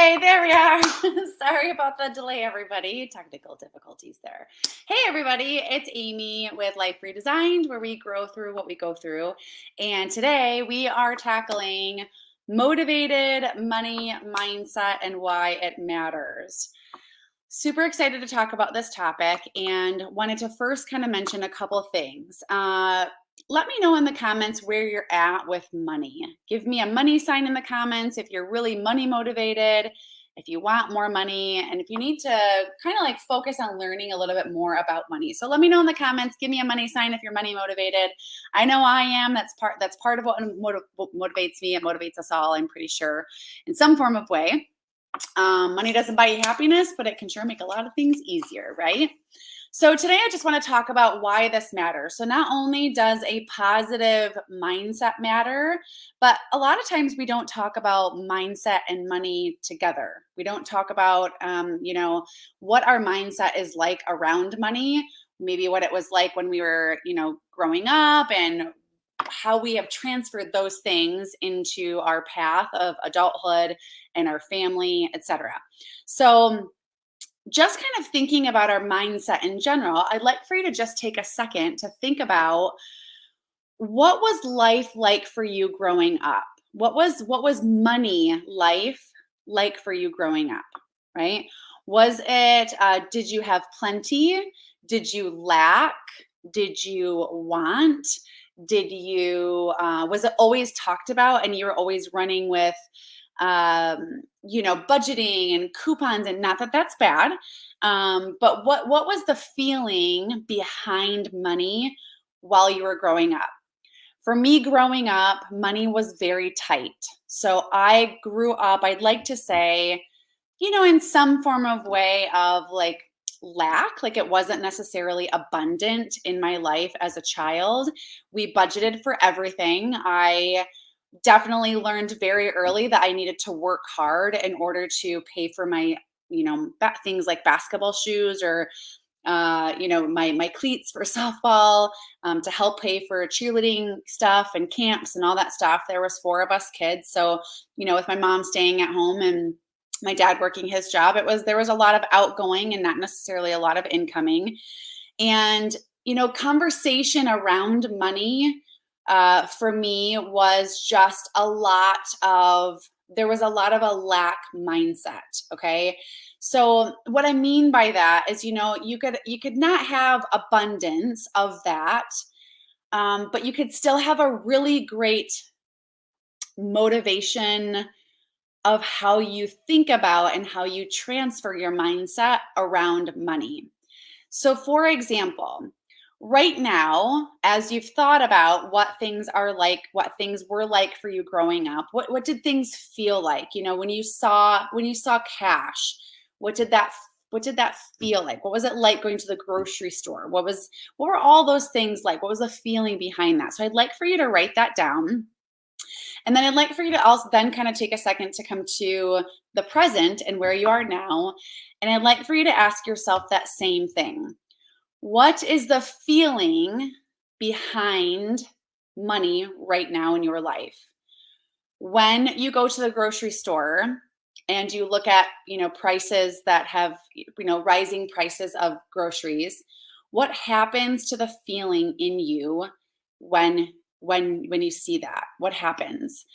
Okay, there we are. Sorry about the delay, everybody. Technical difficulties there. Hey, everybody, it's Amy with Life Redesigned, where we grow through what we go through. And today we are tackling motivated money mindset and why it matters. Super excited to talk about this topic and wanted to first kind of mention a couple things. Let me know in the comments where you're at with money. Give me a money sign in the comments if you're really money motivated, if you want more money, and if you need to kind of like focus on learning a little bit more about money. So let me know in the comments. Give me a money sign if you're money motivated. I know I am. That's part of what motivates me. It motivates us all, I'm pretty sure, in some form of way. Money doesn't buy you happiness, but it can sure make a lot of things easier, right? So today I just want to talk about why this matters. So not only does a positive mindset matter, but a lot of times we don't talk about mindset and money together. We don't talk about, what our mindset is like around money, maybe what it was like when we were, growing up, and how we have transferred those things into our path of adulthood and our family, etc. So just kind of thinking about our mindset in general, I'd like for you to just take a second to think about what was life like for you growing up? What was money life like for you growing up, right? Was it, did you have plenty? Did you lack? Did you want? Did you, was it always talked about and you were always running with, budgeting and coupons, and not that that's bad. But what was the feeling behind money while you were growing up? For me, growing up, money was very tight. So I grew up, I'd like to say, in some form of way of like lack, like it wasn't necessarily abundant in my life as a child. We budgeted for everything. I definitely learned very early that I needed to work hard in order to pay for my, things like basketball shoes or, my cleats for softball, to help pay for cheerleading stuff and camps and all that stuff. There was 4 of us kids, so with my mom staying at home and my dad working his job, there was a lot of outgoing and not necessarily a lot of incoming. And conversation around money, for me was just there was a lot of a lack mindset. Okay. So what I mean by that is, you could not have abundance of that, but you could still have a really great motivation of how you think about and how you transfer your mindset around money. So, for example, right now, as you've thought about what things are like, what things were like for you growing up, what did things feel like? When you saw cash, what did that feel like? What was it like going to the grocery store? What were all those things like? What was the feeling behind that? So I'd like for you to write that down. And then I'd like for you to also then kind of take a second to come to the present and where you are now. And I'd like for you to ask yourself that same thing. What is the feeling behind money right now in your life? When you go to the grocery store and you look at, prices that have, rising prices of groceries, what happens to the feeling in you when when you see that? What happens?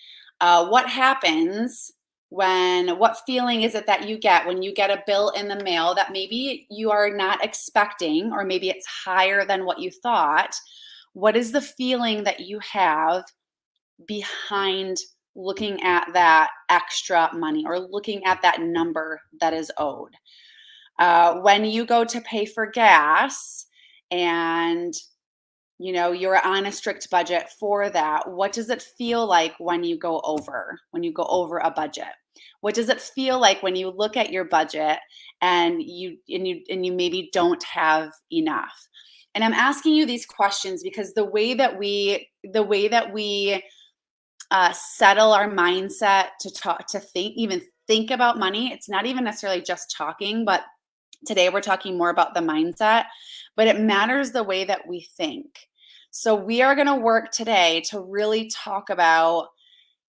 What happens what feeling is it that you get when you get a bill in the mail that maybe you are not expecting, or maybe it's higher than what you thought? What is the feeling that you have behind looking at that extra money or looking at that number that is owed? When you go to pay for gas and you're on a strict budget for that, what does it feel like when you go over a budget? What does it feel like when you look at your budget and you maybe don't have enough? And I'm asking you these questions because the way that we settle our mindset to think about money, it's not even necessarily just talking, but today we're talking more about the mindset, but it matters the way that we think. So we are going to work today to really talk about,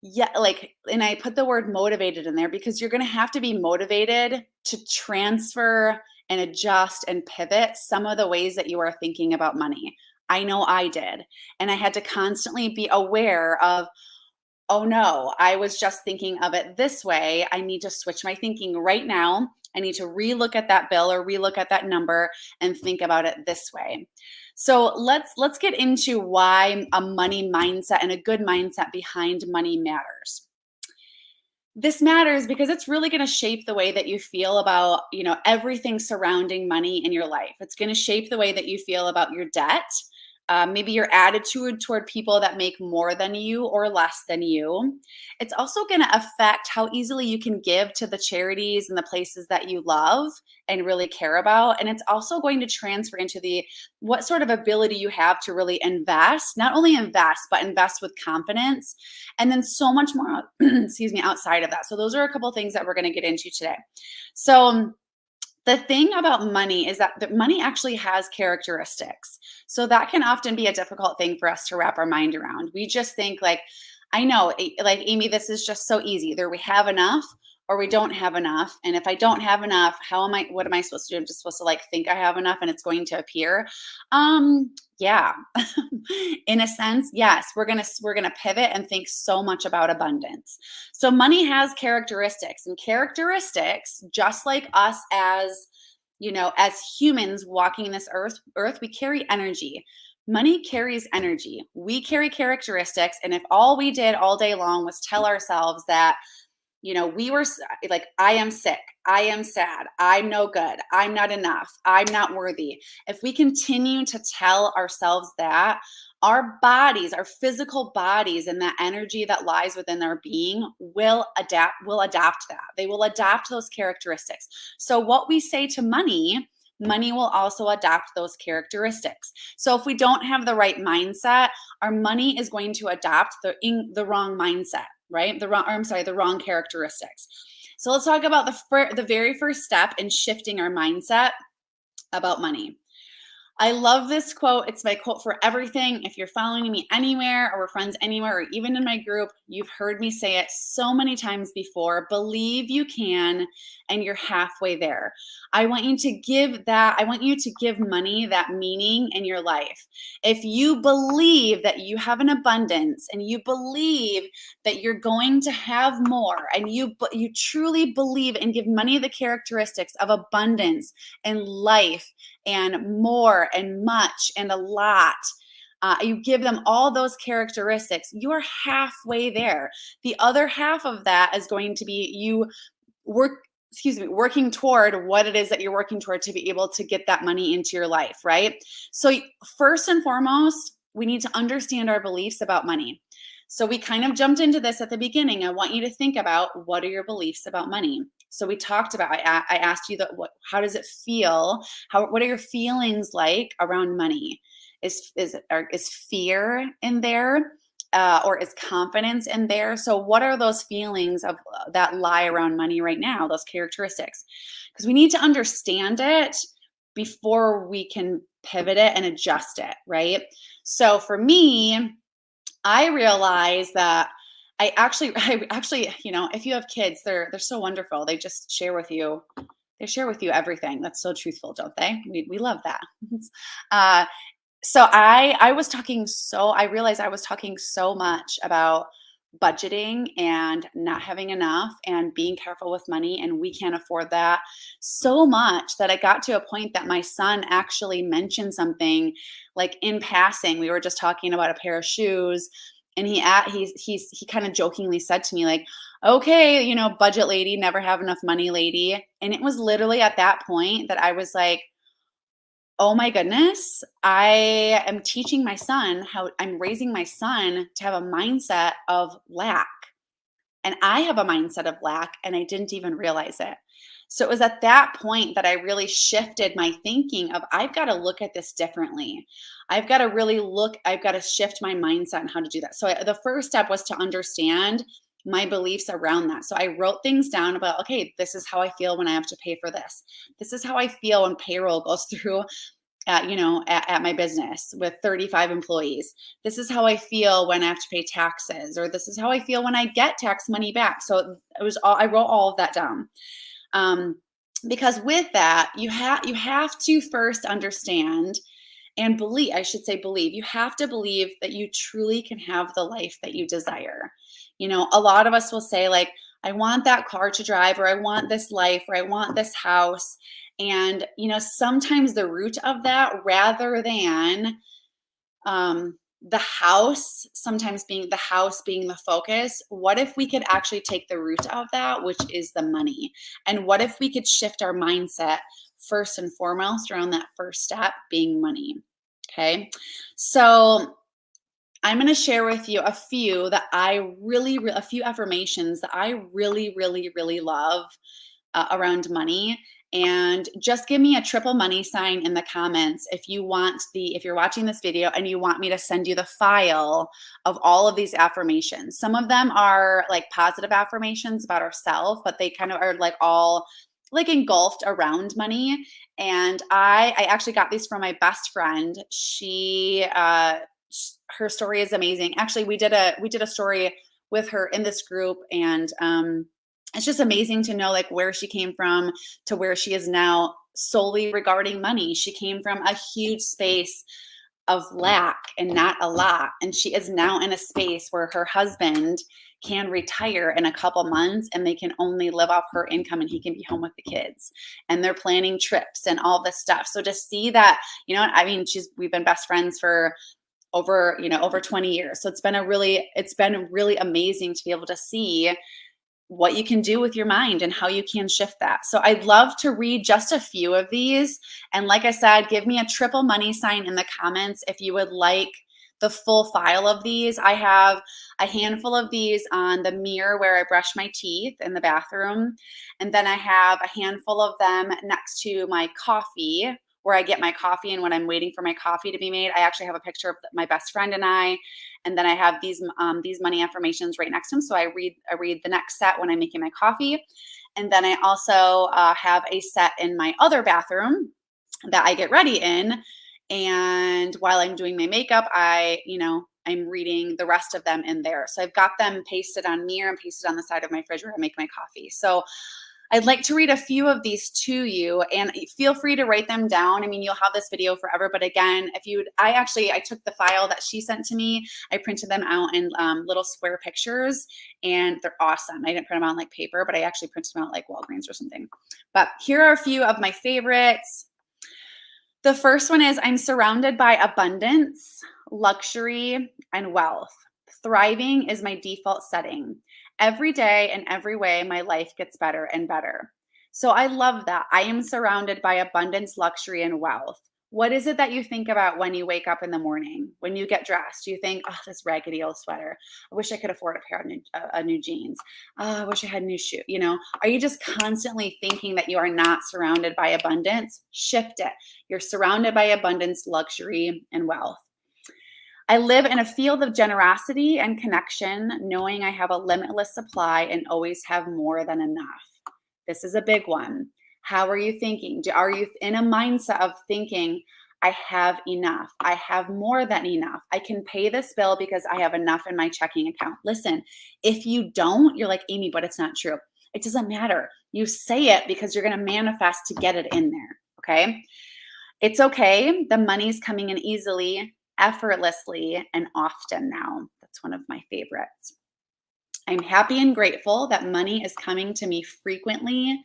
Yeah, like, and I put the word motivated in there because you're gonna have to be motivated to transfer and adjust and pivot some of the ways that you are thinking about money. I know I did. And I had to constantly be aware of, oh no, I was just thinking of it this way. I need to switch my thinking right now. I need to relook at that bill or relook at that number and think about it this way. So let's get into why a money mindset and a good mindset behind money matters. This matters because it's really going to shape the way that you feel about, everything surrounding money in your life. It's going to shape the way that you feel about your debt, maybe your attitude toward people that make more than you or less than you. It's also going to affect how easily you can give to the charities and the places that you love and really care about. And it's also going to transfer into the what sort of ability you have to really invest, not only invest, but invest with confidence. And then so much more, excuse me, outside of that. So those are a couple of things that we're going to get into today. So the thing about money is that money actually has characteristics. So that can often be a difficult thing for us to wrap our mind around. We just think like, I know, like Amy, this is just so easy. Either we have enough or we don't have enough. And if I don't have enough, what am I supposed to do? I'm just supposed to like think I have enough and it's going to appear. Yeah. In a sense, yes, we're gonna pivot and think so much about abundance. So money has characteristics, and characteristics, just like us as as humans walking this earth, we carry energy. Money carries energy. We carry characteristics. And if all we did all day long was tell ourselves that, we were like, I am sick, I am sad, I'm no good, I'm not enough, I'm not worthy. If we continue to tell ourselves that, our bodies, our physical bodies, and that energy that lies within our being will adapt that. They will adapt those characteristics. So what we say to money will also adapt those characteristics. So if we don't have the right mindset, our money is going to adapt the wrong mindset, right? The wrong characteristics. So let's talk about the very first step in shifting our mindset about money. I love this quote. It's my quote for everything. If you're following me anywhere or we're friends anywhere or even in my group, you've heard me say it so many times before. Believe you can, and you're halfway there. I want you to give money that meaning in your life. If you believe that you have an abundance and you believe that you're going to have more and you truly believe and give money the characteristics of abundance and life and more and much and a lot. You give them all those characteristics, you're halfway there. The other half of that is going to be you working toward what it is that you're working toward to be able to get that money into your life, right? So first and foremost, we need to understand our beliefs about money. So we kind of jumped into this at the beginning. I want you to think about, what are your beliefs about money? So we talked about, I asked you how does it feel? What are your feelings like around money? Is fear in there? Or is confidence in there? So what are those feelings of that lie around money right now, those characteristics? Because we need to understand it before we can pivot it and adjust it, right? So for me, I realized that I actually, if you have kids, they're so wonderful. They just share with you. They share with you everything. That's so truthful, don't they? We love that. uh, so I realized I was talking so much about budgeting and not having enough and being careful with money, and we can't afford that, so much that I got to a point that my son actually mentioned something, like in passing. We were just talking about a pair of shoes, and he kind of jokingly said to me like, okay, budget lady, never have enough money lady. And it was literally at that point that I was like, oh my goodness, I am teaching my son I'm raising my son to have a mindset of lack. And I have a mindset of lack, and I didn't even realize it. So it was at that point that I really shifted my thinking of, I've got to look at this differently. I've got to shift my mindset on how to do that. So the first step was to understand my beliefs around that. So I wrote things down about, okay, this is how I feel when I have to pay for this. This is how I feel when payroll goes through at my business with 35 employees. This is how I feel when I have to pay taxes, or this is how I feel when I get tax money back. So it was all, I wrote all of that down. Um, because with that, you have to first understand and believe, I should say believe, you have to believe that you truly can have the life that you desire. A lot of us will say, like, I want that car to drive, or I want this life, or I want this house. And, sometimes the root of that, rather than um, the house being the focus, what if we could actually take the root of that, which is the money? And what if we could shift our mindset first and foremost around that first step being money? Okay. So I'm going to share with you a few affirmations that I really, really, really love around money. And just give me a triple money sign in the comments if you're watching this video and you want me to send you the file of all of these affirmations. Some of them are like positive affirmations about ourselves, but they kind of are like all like engulfed around money. And I actually got these from my best friend. Her story is amazing. Actually, we did a story with her in this group, and it's just amazing to know like where she came from to where she is now solely regarding money. She came from a huge space of lack and not a lot, and she is now in a space where her husband can retire in a couple months and they can only live off her income, and he can be home with the kids, and they're planning trips and all this stuff. So to see that, I mean, we've been best friends for over 20 years. So it's been really amazing to be able to see what you can do with your mind and how you can shift that. So I'd love to read just a few of these. And like I said, give me a triple money sign in the comments if you would like the full file of these. I have a handful of these on the mirror where I brush my teeth in the bathroom. And then I have a handful of them next to my coffee, where I get my coffee, and when I'm waiting for my coffee to be made, I actually have a picture of my best friend and I. And then I have these money affirmations right next to them. So I read the next set when I'm making my coffee. And then I also have a set in my other bathroom that I get ready in. And while I'm doing my makeup, I'm reading the rest of them in there. So I've got them pasted on mirror and pasted on the side of my fridge where I make my coffee. So I'd like to read a few of these to you, and feel free to write them down. I mean, you'll have this video forever, but again, I took the file that she sent to me, I printed them out in little square pictures, and they're awesome. I didn't print them out like paper, but I actually printed them out like Walgreens or something. But here are a few of my favorites. The first one is, I'm surrounded by abundance, luxury, and wealth. Thriving is my default setting. Every day and every way, my life gets better and better. So I love that. I am surrounded by abundance, luxury, and wealth. What is it that you think about when you wake up in the morning? When you get dressed, do you think, oh, this raggedy old sweater. I wish I could afford a pair of new jeans. Oh, I wish I had new shoes. Are you just constantly thinking that you are not surrounded by abundance? Shift it. You're surrounded by abundance, luxury, and wealth. I live in a field of generosity and connection, knowing I have a limitless supply and always have more than enough. This is a big one. How are you thinking? Are you in a mindset of thinking, I have enough, I have more than enough, I can pay this bill because I have enough in my checking account? Listen, if you don't, you're like, Amy, but it's not true. It doesn't matter. You say it because you're going to manifest to get it in there. Okay. It's okay. The money's coming in easily, effortlessly, and often now. That's one of my favorites. I'm happy and grateful that money is coming to me frequently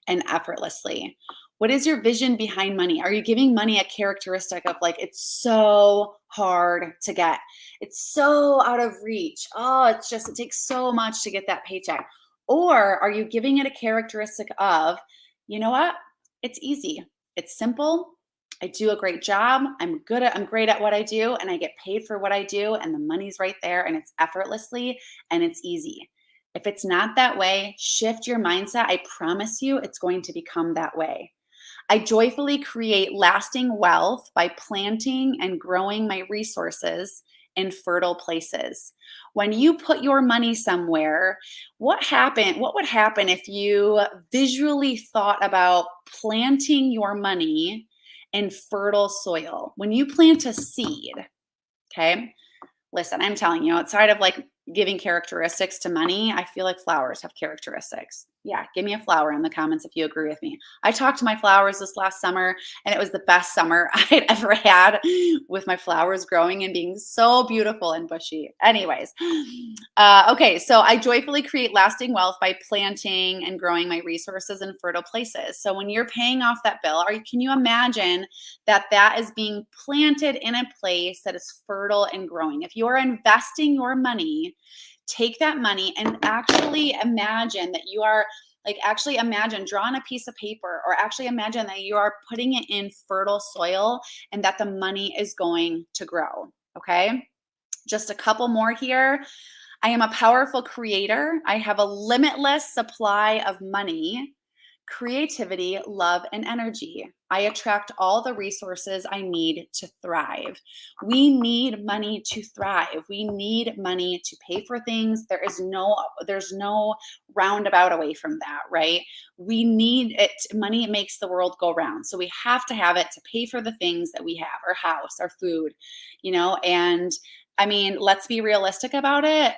and effortlessly. What is your vision behind money? Are you giving money a characteristic of like, it's so hard to get, it's so out of reach, oh, it takes so much to get that paycheck? Or are you giving it a characteristic of, you know what, it's easy, it's simple, I do a great job, I'm great at what I do, and I get paid for what I do, and the money's right there, and it's effortlessly, and it's easy. If it's not that way, shift your mindset. I promise you it's going to become that way. I joyfully create lasting wealth by planting and growing my resources in fertile places. When you put your money somewhere, what would happen if you visually thought about planting your money in fertile soil. When you plant a seed, okay, listen, I'm telling you, outside of like giving characteristics to money, I feel like flowers have characteristics. Yeah, give me a flower in the comments if you agree with me. I talked to my flowers this last summer, and it was the best summer I'd ever had with my flowers growing and being so beautiful and bushy. Anyways, okay, so I joyfully create lasting wealth by planting and growing my resources in fertile places. So when you're paying off that bill, can you imagine that that is being planted in a place that is fertile and growing? If you're investing your money, take that money and actually imagine that you are actually imagine, draw on a piece of paper, or actually imagine that you are putting it in fertile soil and that the money is going to grow. Okay, just a couple more here. I am a powerful creator. I have a limitless supply of money, creativity, love, and energy. I attract all the resources I need to thrive. We need money to thrive. We need money to pay for things. There's no roundabout away from that, right? We need it. Money makes the world go round. So we have to have it to pay for the things that we have, our house, our food, and I mean, let's be realistic about it.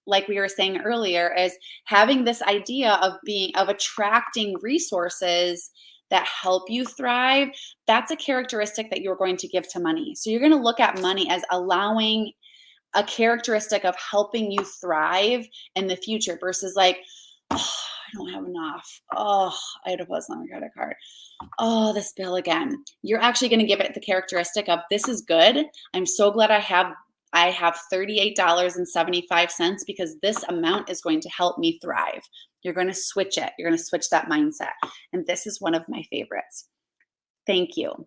Like we were saying earlier, is having this idea of attracting resources that help you thrive. That's a characteristic that you're going to give to money. So you're going to look at money as allowing a characteristic of helping you thrive in the future versus like, oh, I don't have enough. Oh, I had to put on my credit card. Oh, this bill again. You're actually going to give it the characteristic of, this is good. I'm so glad I have $38.75 because this amount is going to help me thrive. You're going to switch it. You're going to switch that mindset. And this is one of my favorites. Thank you.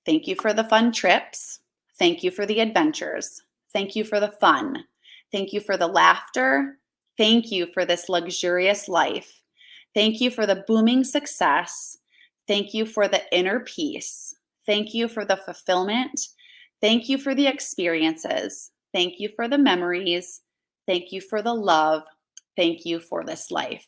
Thank you for the fun trips. Thank you for the adventures. Thank you for the fun. Thank you for the laughter. Thank you for this luxurious life. Thank you for the booming success. Thank you for the inner peace. Thank you for the fulfillment. Thank you for the experiences. Thank you for the memories. Thank you for the love. Thank you for this life.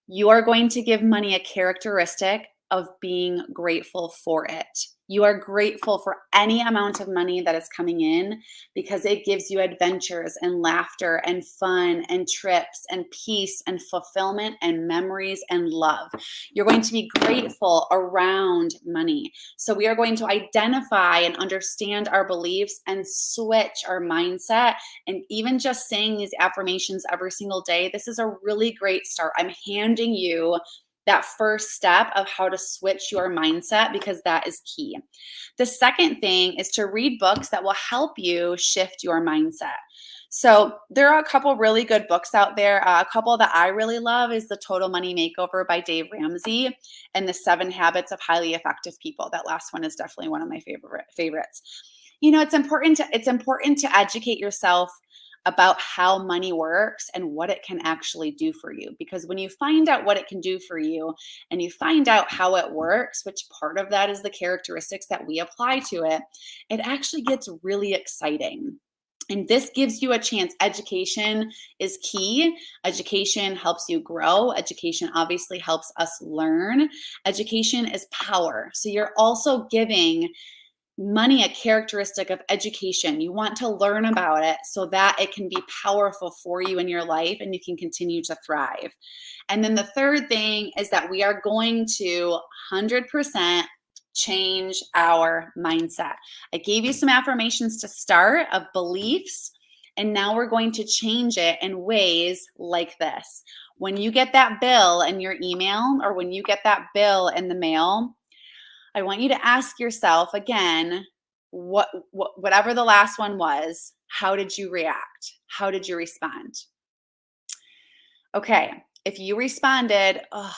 You are going to give money a characteristic of being grateful for it. You are grateful for any amount of money that is coming in because it gives you adventures and laughter and fun and trips and peace and fulfillment and memories and love. You're going to be grateful around money. So we are going to identify and understand our beliefs and switch our mindset. And even just saying these affirmations every single day, this is a really great start. I'm handing you that first step of how to switch your mindset because that is key. The second thing is to read books that will help you shift your mindset. So there are a couple really good books out there. A couple that I really love is The Total Money Makeover by Dave Ramsey and The 7 Habits of Highly Effective People. That last one is definitely one of my favorites. It's important to educate yourself about how money works and what it can actually do for you. Because when you find out what it can do for you and you find out how it works, which part of that is the characteristics that we apply to it, it actually gets really exciting. And this gives you a chance. Education is key. Education helps you grow. Education obviously helps us learn. Education is power. So you're also giving money a characteristic of education. You want to learn about it so that it can be powerful for you in your life and you can continue to thrive. And then the third thing is that we are going to 100% change our mindset. I gave you some affirmations to start of beliefs, and now we're going to change it in ways like this. When you get that bill in your email or when you get that bill in the mail, I want you to ask yourself again, whatever the last one was, how did you react? How did you respond? Okay, if you responded, oh,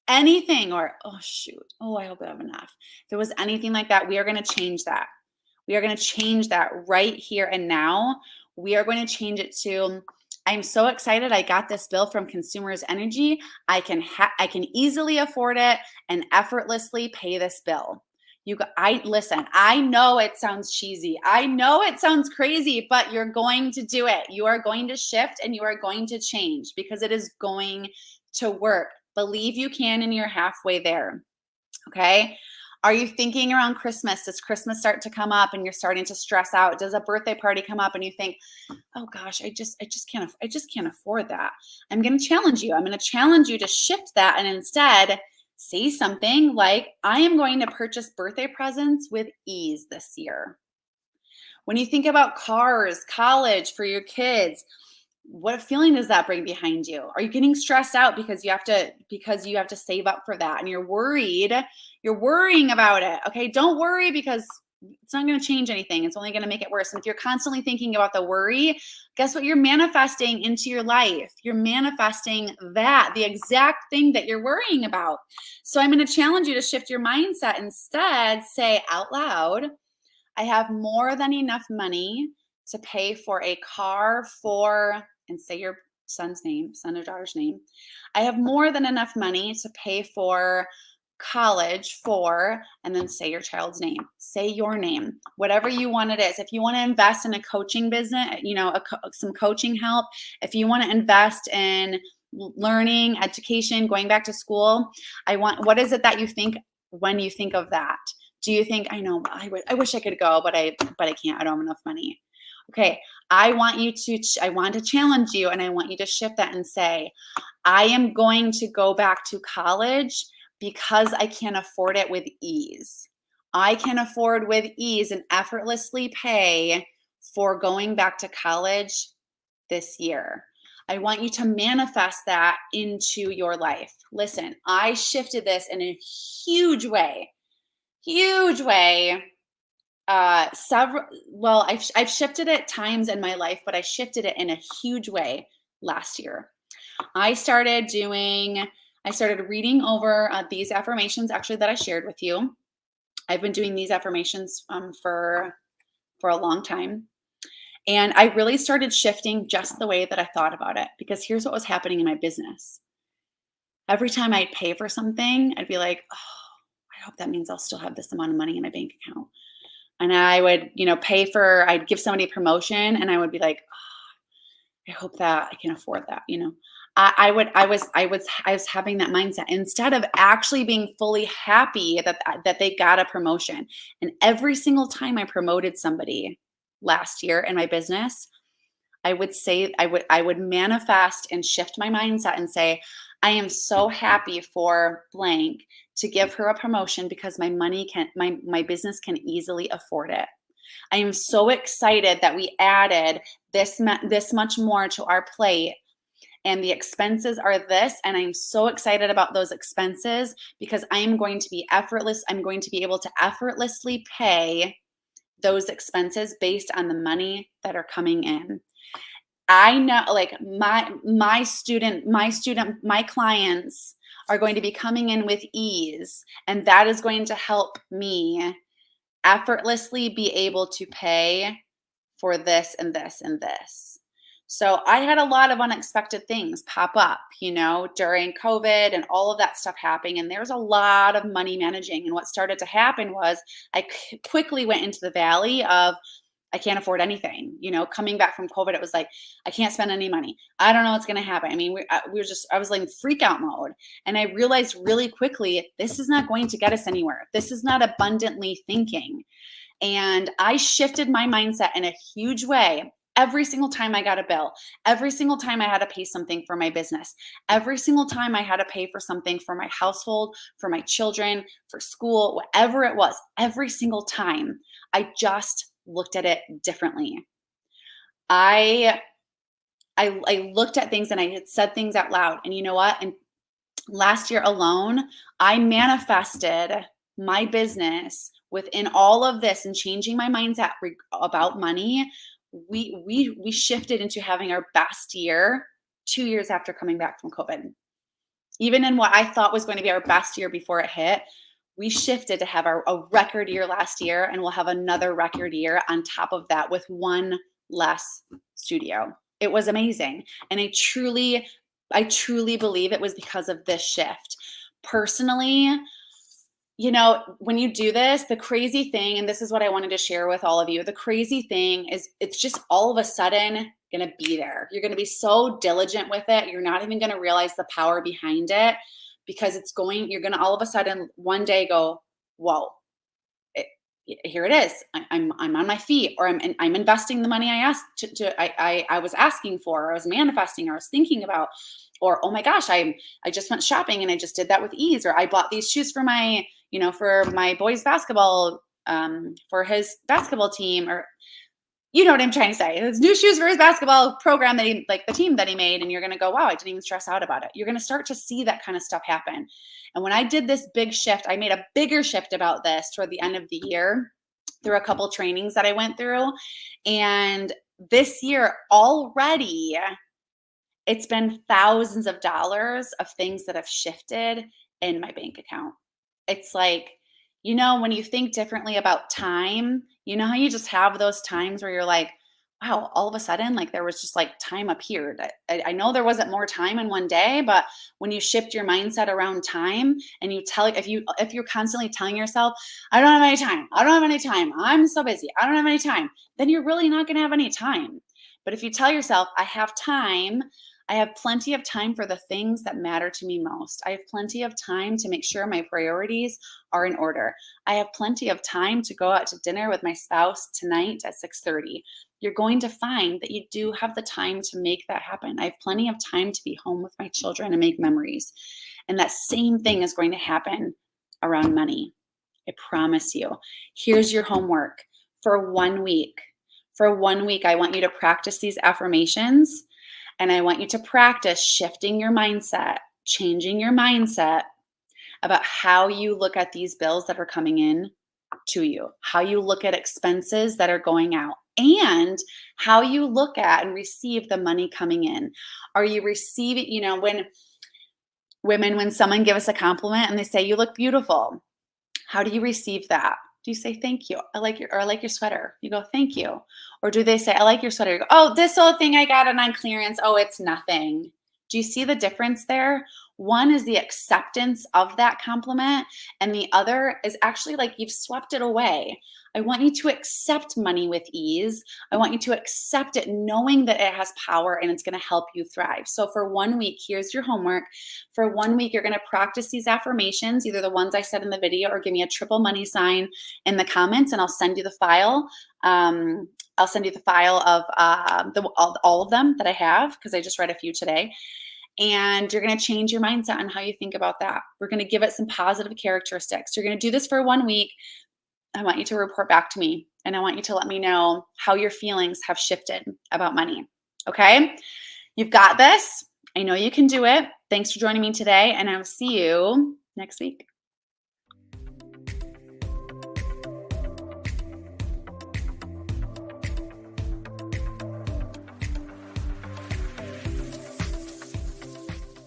anything, or oh, shoot, oh, I hope I have enough. If there was anything like that, we are going to change that. We are going to change that right here and now. We are going to change it to, I'm so excited I got this bill from Consumers Energy. I can easily afford it and effortlessly pay this bill. Listen, I know it sounds cheesy. I know it sounds crazy, but you're going to do it. You are going to shift and you are going to change because it is going to work. Believe you can and you're halfway there. Okay. Are you thinking around Christmas? Does Christmas start to come up and you're starting to stress out? Does a birthday party come up and you think, oh gosh, I just can't afford that. I'm going to challenge you. I'm going to challenge you to shift that and instead say something like, I am going to purchase birthday presents with ease this year. When you think about cars, college for your kids, what feeling does that bring behind you? Are you getting stressed out because you have to save up for that and you're worried? You're worrying about it. Okay, don't worry because it's not going to change anything. It's only going to make it worse. And if you're constantly thinking about the worry, guess what you're manifesting into your life? You're manifesting the exact thing that you're worrying about. So I'm going to challenge you to shift your mindset. Instead, say out loud, I have more than enough money to pay for a car for, and say your son's name, son or daughter's name. I have more than enough money to pay for college for, and then say your child's name, say your name, whatever you want it is. If you want to invest in a coaching business, some coaching help, if you want to invest in learning, education, going back to school, what is it that you think when you think of that? Do you think, I know, I wish I could go, but I can't, I don't have enough money. Okay, I want to challenge you and I want you to shift that and say, I am going to go back to college because I can afford it with ease. I can afford with ease and effortlessly pay for going back to college this year. I want you to manifest that into your life. Listen, I shifted this in a huge way. I've shifted it times in my life, but I shifted it in a huge way last year. I started reading over these affirmations actually that I shared with you. I've been doing these affirmations for a long time. And I really started shifting just the way that I thought about it, because here's what was happening in my business. Every time I'd pay for something, I'd be like, oh, I hope that means I'll still have this amount of money in my bank account. And I would, I'd give somebody a promotion and I would be like, oh, I hope that I can afford that, I was having that mindset instead of actually being fully happy that they got a promotion. And every single time I promoted somebody last year in my business, I would manifest and shift my mindset and say, I am so happy for blank to give her a promotion because my business can easily afford it. I am so excited that we added this much more to our plate and the expenses are this, and I'm so excited about those expenses because I'm going to be able to effortlessly pay those expenses based on the money that are coming in. I know, like my clients are going to be coming in with ease, and that is going to help me effortlessly be able to pay for this and this and this. So I had a lot of unexpected things pop up, during COVID and all of that stuff happening. And there's a lot of money managing. And what started to happen was I quickly went into the valley of, I can't afford anything. Coming back from COVID, it was like, I can't spend any money. I don't know what's going to happen. I mean, I was like in freak out mode. And I realized really quickly, this is not going to get us anywhere. This is not abundantly thinking. And I shifted my mindset in a huge way. Every single time I got a bill, every single time I had to pay something for my business, every single time I had to pay for something for my household, for my children, for school, whatever it was, every single time, I just looked at it differently. I looked at things and I had said things out loud. And you know what? And last year alone, I manifested my business within all of this and changing my mindset about money. We shifted into having our best year 2 years after coming back from COVID. Even in what I thought was going to be our best year before it hit, we shifted to have a record year last year, and we'll have another record year on top of that with one less studio. It was amazing. And I truly believe it was because of this shift. Personally, when you do this, the crazy thing, and this is what I wanted to share with all of you, the crazy thing is it's just all of a sudden going to be there. You're going to be so diligent with it. You're not even going to realize the power behind it. because you're going to all of a sudden one day go, whoa, it, here it is. I'm on my feet, or I'm investing the money I asked I was asking for, or I was manifesting, or I was thinking about, or oh my gosh, I just went shopping and I just did that with ease, or I bought these shoes for for my boys basketball, for his basketball team, or you know what I'm trying to say. His new shoes for his basketball program that he, like the team that he made. And you're going to go, wow, I didn't even stress out about it. You're going to start to see that kind of stuff happen. And when I did this big shift, I made a bigger shift about this toward the end of the year through a couple trainings that I went through. And this year already, it's been thousands of dollars of things that have shifted in my bank account. It's like, when you think differently about time, you know how you just have those times where you're like, wow, all of a sudden, like there was just like time appeared. I know there wasn't more time in one day, but when you shift your mindset around time and you if you're constantly telling yourself, I don't have any time, I don't have any time, I'm so busy, I don't have any time, then you're really not going to have any time. But if you tell yourself, I have time, I have plenty of time for the things that matter to me most. I have plenty of time to make sure my priorities are in order. I have plenty of time to go out to dinner with my spouse tonight at 6:30. You're going to find that you do have the time to make that happen. I have plenty of time to be home with my children and make memories. And that same thing is going to happen around money. I promise you. Here's your homework for 1 week. For 1 week, I want you to practice these affirmations. And I want you to practice shifting your mindset, changing your mindset about how you look at these bills that are coming in to you, how you look at expenses that are going out, and how you look at and receive the money coming in. Are you receiving, when someone gives us a compliment and they say, you look beautiful, how do you receive that? Do you say, thank you? I like your sweater. You go, thank you. Or do they say, I like your sweater? You go, oh, this old thing I got it on clearance. Oh, it's nothing. Do you see the difference there? One is the acceptance of that compliment, and the other is actually like you've swept it away. I want you to accept money with ease. I want you to accept it knowing that it has power and it's going to help you thrive. So for 1 week, here's your homework. For 1 week, you're going to practice these affirmations, either the ones I said in the video or give me a triple money sign in the comments, and I'll send you the file. I'll send you the file of all of them that I have, because I just read a few today. And you're going to change your mindset on how you think about that. We're going to give it some positive characteristics. You're going to do this for 1 week. I want you to report back to me, and I want you to let me know how your feelings have shifted about money. Okay? You've got this. I know you can do it. Thanks for joining me today, and I'll see you next week.